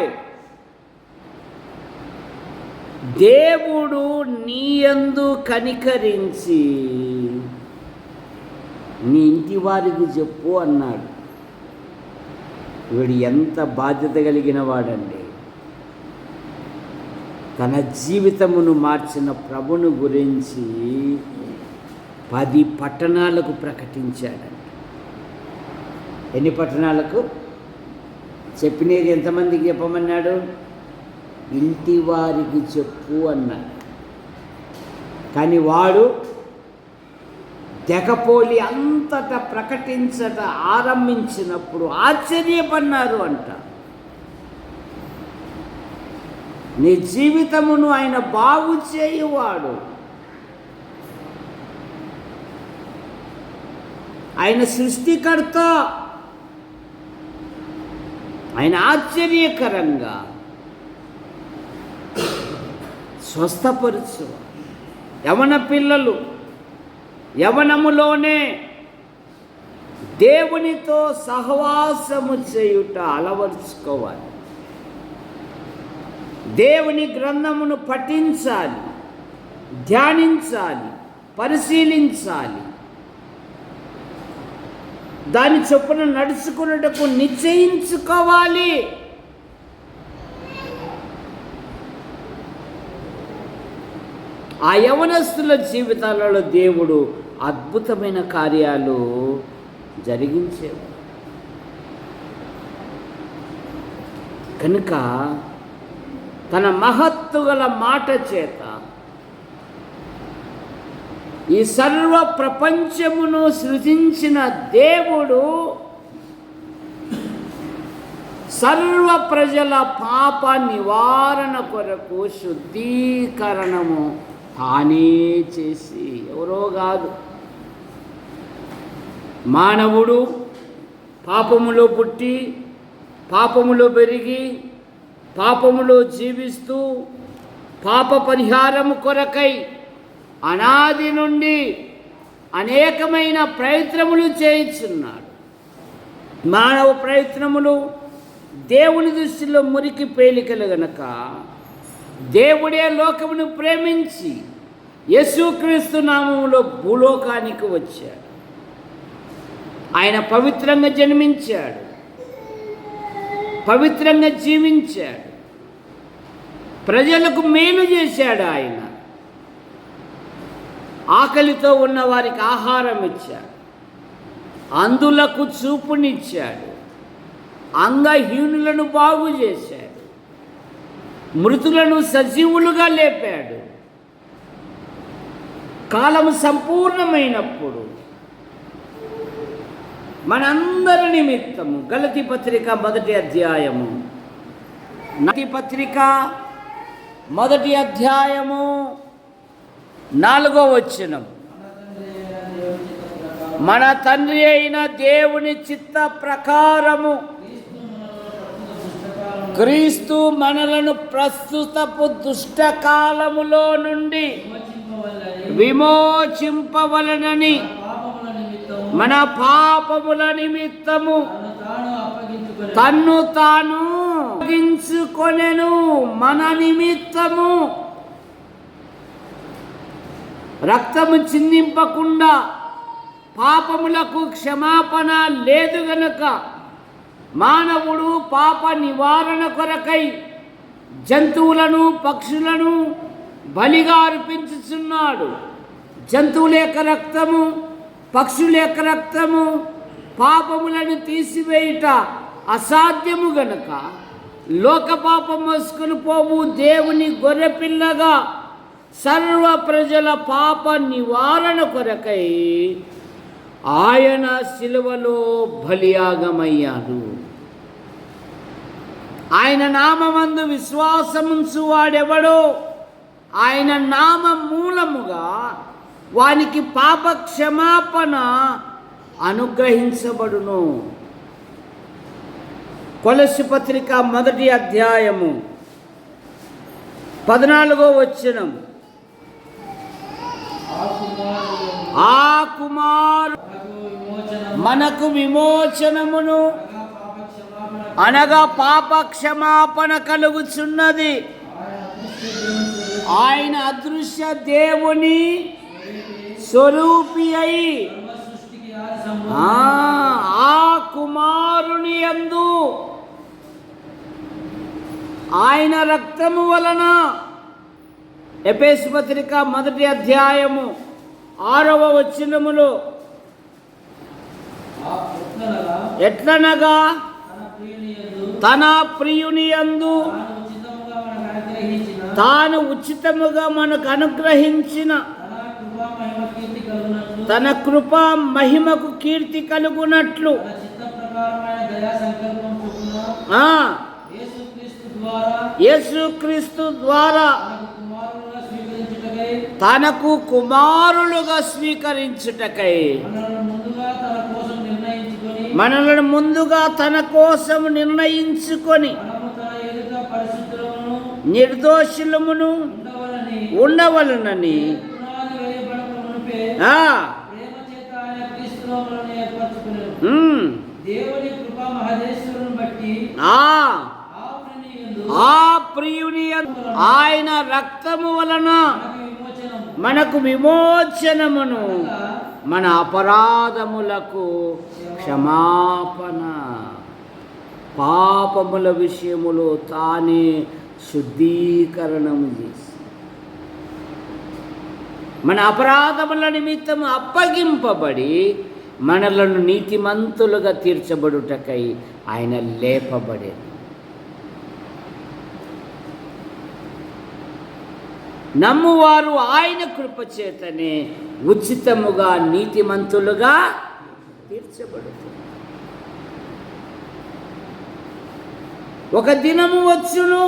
దేవుడు నీయందు కనికరించి నీ ఇంటి వారికి చెప్పు అన్నాడు. వీడు ఎంత బాధ్యత కలిగిన వాడండి. తన జీవితమును మార్చిన ప్రభుని గురించి 10 పట్టణాలకు ప్రకటించాడంట. ఎన్ని పట్టణాలకు? చెప్పినది ఎంతమందికి చెప్పమన్నాడు? ఇంటి వారికి చెప్పు అన్నాడు. కానీ వాడు తెగపోలి అంతటా ప్రకటించట ఆరంభించినప్పుడు ఆశ్చర్యపడినారు అంట. నీ జీవితమును ఆయన బాగు చేయువాడు. ఆయన సృష్టికర్త. ఆయన ఆశ్చర్యకరంగా స్వస్థపరచు. యవన పిల్లలు యవనములోనే దేవునితో సహవాసము చేయుట అలవర్చుకోవాలి. దేవుని గ్రంథమును పఠించాలి, ధ్యానించాలి, పరిశీలించాలి. దాని చొప్పున నడుచుకున్నటకు నిశ్చయించుకోవాలి. ఆ యవనస్తుల జీవితాలలో దేవుడు అద్భుతమైన కార్యాలు జరిగించేవాడు. కనుక తన మహత్తు గల మాట చేత ఈ సర్వ ప్రపంచమును సృజించిన దేవుడు సర్వ ప్రజల పాప నివారణ కొరకు శుద్ధీకరణము తానే చేసి, ఎవరో కాదు, మానవుడు పాపములో పుట్టి పాపములో పెరిగి పాపములో జీవిస్తూ పాప పరిహారము కొరకై అనాది నుండి అనేకమైన ప్రయత్నములు చేయించున్నాడు. మానవ ప్రయత్నములు దేవుని దృష్టిలో మురికి పేలికలు గనక దేవుడే లోకమును ప్రేమించి యేసుక్రీస్తు నామములో భూలోకానికి వచ్చాడు. ఆయన పవిత్రంగా జన్మించాడు, పవిత్రంగా జీవించాడు, ప్రజలకు మేలు చేశాడు. ఆయన ఆకలితో ఉన్న వారికి ఆహారం ఇచ్చాడు, అంధులకు చూపునిచ్చాడు, అంగహీనులను బాగు చేశాడు, మృతులను సజీవులుగా లేపాడు. కాలము సంపూర్ణమైనప్పుడు మనందరి నిమిత్తము గలతీ పత్రిక 1వ అధ్యాయము, గలతీ పత్రిక 1వ అధ్యాయము 4వ వచనం, మన తండ్రి అయిన దేవుని చిత్త ప్రకారము క్రీస్తు మనలను ప్రస్తుతపు దుష్టకాలములో నుండి విమోచింపవలనని మన పాపముల నిమిత్తము తన్ను తాను అప్పగించుకొనెను. మన నిమిత్తము రక్తము చిందింపకుండా పాపములకు క్షమాపణ లేదు గనుక మానవుడు పాప నివారణ కొరకై జంతువులను పక్షులను బలిగా అర్పించుచున్నాడు. జంతువుల యొక్క రక్తము, పక్షుల యొక్క రక్తము పాపములను తీసివేయుట అసాధ్యము గనుక లోక పాపం మోసుకొని పోవు దేవుని గొర్రెపిల్లగా సర్వ ప్రజల పాప నివారణ కొరకై ఆయన శిలువలో బలియాగమయ్యాడు. ఆయన నామమందు విశ్వాసముంచు వాడెవడో ఆయన నామ మూలముగా వానికి పాప క్షమాపణ అనుగ్రహించబడును. కొలస్సీ పత్రిక 1వ అధ్యాయము 14వ వచనం, ఆ కుమారు మనకు విమోచనమును అనగా పాప క్షమాపణ కలుగుచున్నది. ఆయన అదృశ్య దేవుని స్వరూపి అయి ఆ కుమారుని యందు ఆయన రక్తము వలన, ఎఫెసీ పత్రిక 1వ అధ్యాయము 6వ వచనములో, ఎట్లనగా తన ప్రియుని యందు తాను ఉచితముగా మనకు అనుగ్రహించిన తన కృప మహిమకు కీర్తి కలుగునట్లు యేసుక్రీస్తు ద్వారా తనకు కుమారులుగా స్వీకరించుటకై మనలను ముందుగా తన కోసం నిర్ణయించుకొని నిర్దోషులమును ఉండవలనని ఆ ప్రియుని ఆయన రక్తము వలన మనకు విమోచనమును, మన అపరాధములకు క్షమాపణ, పాపముల విషయములో తానే శుద్ధీకరణము చేసి మన అపరాధముల నిమిత్తం అప్పగింపబడి మనలను నీతిమంతులుగా తీర్చబడుటకై ఆయన లేపబడేది. నమ్మువారు ఆయన కృపచేతనే ఉచితముగా నీతిమంతులుగా తీర్చబడుతుంది. ఒక దినము వచ్చును,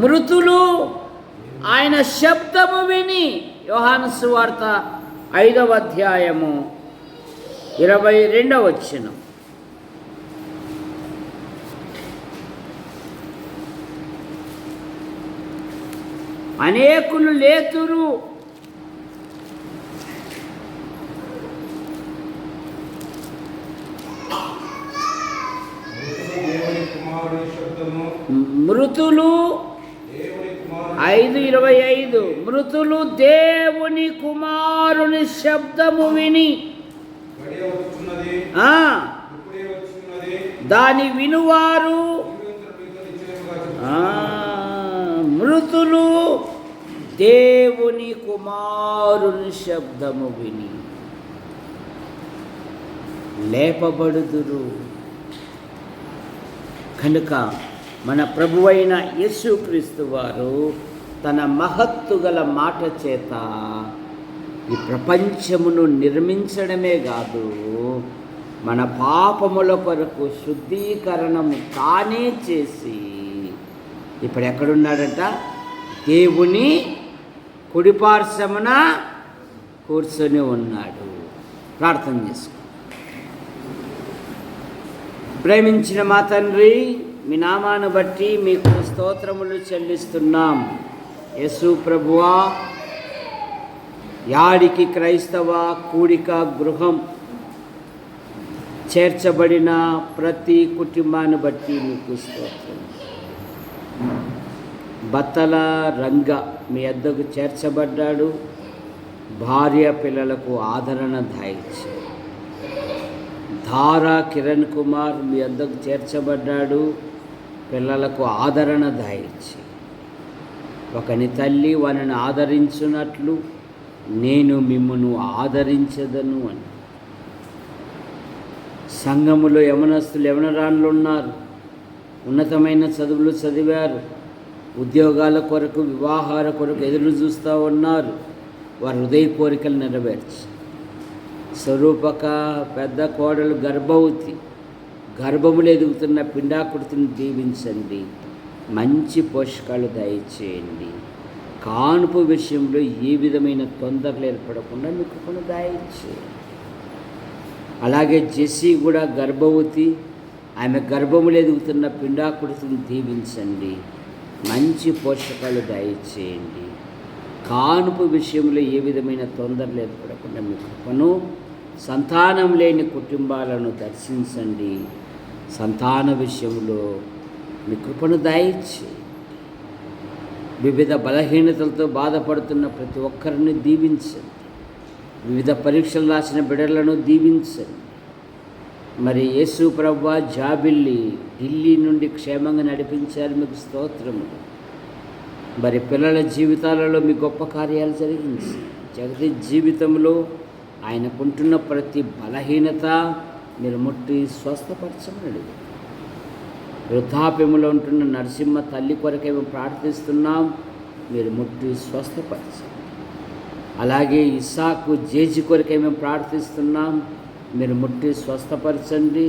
మృతులు ఆయన శబ్దము విని, యోహాను సువార్త 5వ అధ్యాయము 22వ వచనం. అనేకులు లేతురు, మృతులు 5:25 మృతులు దేవుని కుమారుని శబ్దము విని దాని వినువారు, మృతులు దేవుని కుమారుని శబ్దము విని లేపబడుదురు. కనుక మన ప్రభువైన యేసుక్రీస్తు వారు తన మహత్తు గల మాట చేత ఈ ప్రపంచమును నిర్మించడమే కాదు, మన పాపముల కొరకు శుద్ధీకరణము తానే చేసి ఇప్పుడు ఎక్కడున్నాడంట? దేవుని కుడిపార్శ్వమున కూర్చొని ఉన్నాడు. ప్రార్థన చేసుకో. ప్రేమించిన మా తండ్రి, మీ నామాను బట్టి మీకు స్తోత్రములు చెల్లిస్తున్నాం. యేసు ప్రభువా, యాడికి క్రైస్తవ కూడిక గృహం చేర్చబడిన ప్రతి కుటుంబాన్ని బట్టి మీకు స్తోత్రం. బత్తల రంగ మీ వద్దకు చేర్చబడ్డాడు, భార్య పిల్లలకు ఆదరణ దాయిచ్చి. ధారా కిరణ్ కుమార్ మీ వద్దకు చేర్చబడ్డాడు, పిల్లలకు ఆదరణ దాయిచ్చి. ఒకని తల్లి వారిని ఆదరించున్నట్లు నేను మిమ్మును ఆదరించదను అని. సంఘములో యవనస్తులు యవనరాన్లు ఉన్నారు, ఉన్నతమైన చదువులు చదివారు, ఉద్యోగాల కొరకు వివాహాల కొరకు ఎదురు చూస్తూ ఉన్నారు. వారి హృదయ కోరికలు నెరవేర్చి. స్వరూపక పెద్ద కోడలు గర్భవతి, గర్భములు ఎదుగుతున్న పిండాకృతిని దీవించండి, మంచి పోషకాలు దయచేయండి. కానుపు విషయంలో ఏ విధమైన తొందరలు ఏర్పడకుండా మీకు కొన్ని దయచేయండి. అలాగే జెస్సీ కూడా గర్భవతి, ఆమె గర్భములు ఎదుగుతున్న పిండాకృతిని దీవించండి, మంచి పోషకాలు దయచేయండి. కానుపు విషయంలో ఏ విధమైన తొందరలు ఏర్పడకుండా మీ కృపను, సంతానం లేని కుటుంబాలను దర్శించండి. సంతాన విషయంలో మీ కృపను దయచేయండి. వివిధ బలహీనతలతో బాధపడుతున్న ప్రతి ఒక్కరిని దీవించండి. వివిధ పరీక్షలు రాసిన బిడ్డలను దీవించండి. మరి యేసు ప్రభువా, జాబిల్లి ఢిల్లీ నుండి క్షేమంగా నడిపించారు, మీకు స్తోత్రములు. మరి పిల్లల జీవితాలలో మీ గొప్ప కార్యాలు జరిగించి, జగదీష్ జీవితంలో ఆయనకుంటున్న ప్రతి బలహీనత మీరు ముట్టి స్వస్థపరచమని. వృద్ధాప్యములో ఉంటున్న నరసింహ తల్లి కొరకే మేము ప్రార్థిస్తున్నాం, మీరు ముట్టి స్వస్థపరచండి. అలాగే ఇస్సాకు జేజి కొరకే మేము ప్రార్థిస్తున్నాం, మీరు ముట్టి స్వస్థపరచండి.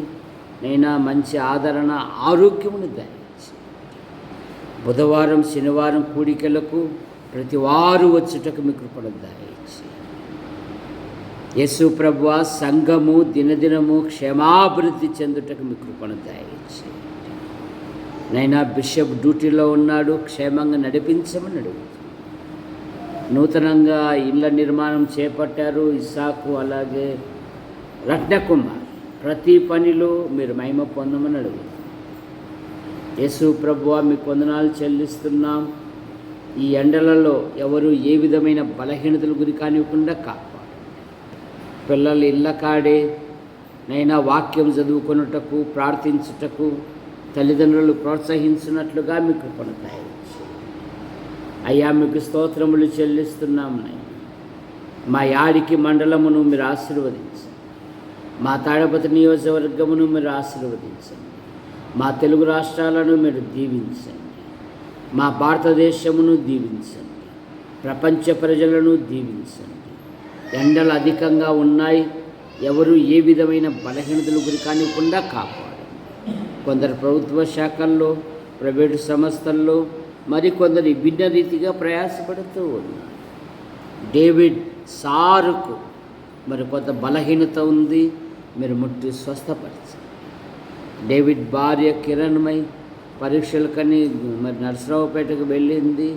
నైనా మంచి ఆదరణ, ఆరోగ్యమును దయచేయండి. బుధవారం శనివారం కూడికలకు ప్రతి వారు వచ్చుటకు మీ కృపను దయచేయండి. యేసు ప్రభువా, సంఘము దినదినము క్షేమాభివృద్ధి చెందుటకు మీ కృపను దయచేయండి. నైనా బిషప్ డ్యూటీలో ఉన్నాడు, క్షేమంగా నడిపించమని అడుగుతున్నాను. నూతనంగా ఇళ్ళ నిర్మాణం చేపట్టారు ఇస్సాకు, అలాగే రత్నకుమార్. ప్రతి పనిలో మీరు మహిమ పొందమని అడుగుతున్నాం. యేసు ప్రభువా, మీకు వందనాలు చెల్లిస్తున్నాం. ఈ ఎండలలో ఎవరు ఏ విధమైన బలహీనతల గురి కానివ్వకుండా కాపాడండి. పిల్లలు ఇళ్ళ కాడే నైనా వాక్యం చదువుకొనుటకు, ప్రార్థించుటకు తల్లిదండ్రులు ప్రోత్సహించినట్లుగా మీ కృపను దయచేయండి. అయ్యా, మీకు స్తోత్రములు చెల్లిస్తున్నాం. మా యాడికి మండలమును మీరు ఆశీర్వదించండి. మా తాడపతి నియోజకవర్గమును మీరు ఆశీర్వదించండి. మా తెలుగు రాష్ట్రాలను మీరు దీవించండి. మా భారతదేశమును దీవించండి. ప్రపంచ ప్రజలను దీవించండి. ఎండలు అధికంగా ఉన్నాయి, ఎవరు ఏ విధమైన బలహీనతలు గురి కానివ్వకుండా కాపాడండి. కొందరు ప్రభుత్వ శాఖల్లో, ప్రైవేటు సంస్థల్లో, మరికొందరు విభిన్న రీతిగా ప్రయాసపడుతూ ఉన్నారు. డేవిడ్ సారుకు మరి కొంత బలహీనత ఉంది, మీరు ముట్టి స్వస్థపరచండి. డేవిడ్ భార్య కిరణ్మయ్ పరీక్షలకని మరి నర్సరావుపేటకు వెళ్ళింది.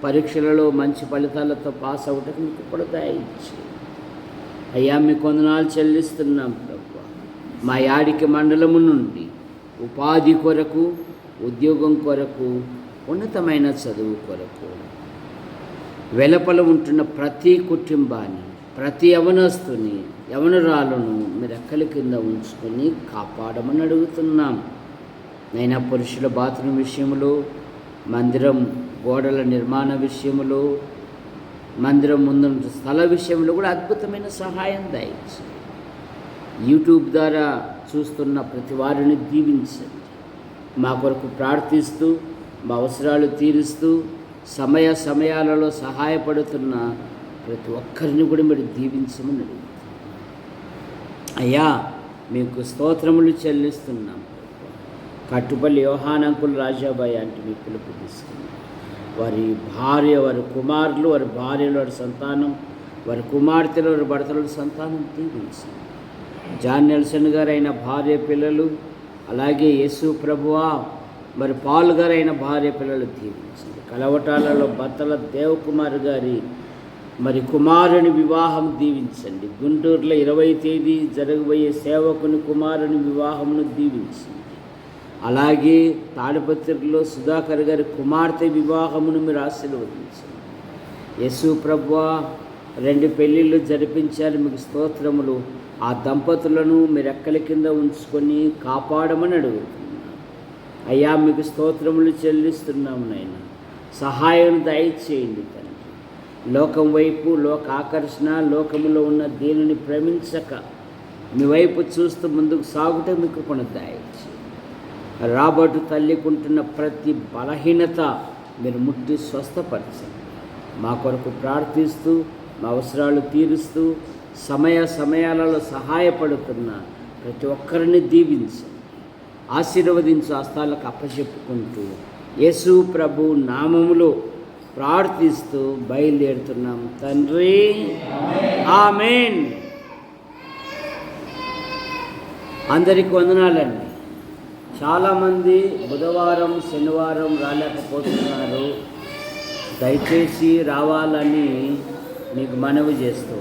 పరీక్షలలో మంచి ఫలితాలతో పాస్ అవ్వటకు మీకు కూడా దయచేయండి. అయ్యా, మీకు వందనాలు చెల్లిస్తున్నాం ప్రభువా. మా యాడికి మండలము నుండి ఉపాధి కొరకు, ఉద్యోగం కొరకు, ఉన్నతమైన చదువు కొరకు వెలుపల ఉంటున్న ప్రతి కుటుంబాన్ని, ప్రతి యవనస్తుని, యవనురాలను మీరు రెక్కల కింద ఉంచుకొని కాపాడమని అడుగుతున్నాం. నైనా పురుషుల బాత్రూమ్ విషయంలో, మందిరం గోడల నిర్మాణ విషయంలో, మందిరం ముందున్న స్థల విషయంలో కూడా అద్భుతమైన సహాయం దయచేయండి. యూట్యూబ్ ద్వారా చూస్తున్న ప్రతి వారిని దీవించండి. మా కొరకు ప్రార్థిస్తూ, మా అవసరాలు తీరుస్తూ, సమయాలలో సహాయపడుతున్న ప్రతి ఒక్కరిని కూడా మీరు దీవించమని అడుగుతాం. అయ్యా, మీకు స్తోత్రములు చెల్లిస్తున్నాం. కట్టుపల్లి యోహానంకులు రాజాబాయి అంటే మీ పిలుపు తీసుకున్నాం. వారి భార్య, వారి కుమారులు, వారి భార్యలు, వారి సంతానం, వారి కుమార్తెలు, వారి భర్తల సంతానం దీవించండి. జాన్ నెల్సన్ గారు అయిన భార్య పిల్లలు, అలాగే యేసు ప్రభువా మరి పాల్ గారు అయిన భార్య పిల్లలు దీవించండి. కలవటాలలో భర్తల దేవకుమార్ గారి మరి కుమారుని వివాహం దీవించండి. గుంటూరులో 20వ తేదీ జరగబోయే సేవకుని కుమారుని వివాహమును దీవించండి. అలాగే తాడిపత్రిలో సుధాకర్ గారి కుమార్తె వివాహమును మీరు ఆశీర్వదించండి. యేసు ప్రభువా 2 పెళ్ళిళ్ళు జరిపించారు, మీకు స్తోత్రములు. ఆ దంపతులను మీరు రెక్కల కింద ఉంచుకొని కాపాడమని అడుగుతున్నాను. అయ్యా, మీకు స్తోత్రములు చెల్లిస్తున్నాము. నాయన సహాయం దయచేయండి తండ్రి. లోకం వైపు, లోక ఆకర్షణ, లోకములో ఉన్న దీనిని ప్రేమించక మీ వైపు చూస్తూ ముందుకు సాగుట మీకు కృపను దయచేయండి. రాబోటు తల్లికుంటున్న ప్రతి బలహీనత మీరు ముట్టి స్వస్థపరచండి. మా కొరకు ప్రార్థిస్తూ, మా అవసరాలు తీరుస్తూ, సమయాలలో సహాయపడుతున్న ప్రతి ఒక్కరిని దీవించండి. ఆశీర్వదించు హస్తాలకు అప్పచెప్పుకుంటూ యేసు ప్రభు నామములో ప్రార్థిస్తూ బయలుదేరుతున్నాం తండ్రి. ఆమేన్. అందరికీ వందనాలండి. చాలామంది బుధవారం శనివారం రాలేకపోతున్నారు. దయచేసి రావాలని మీకు మనవి చేస్తూ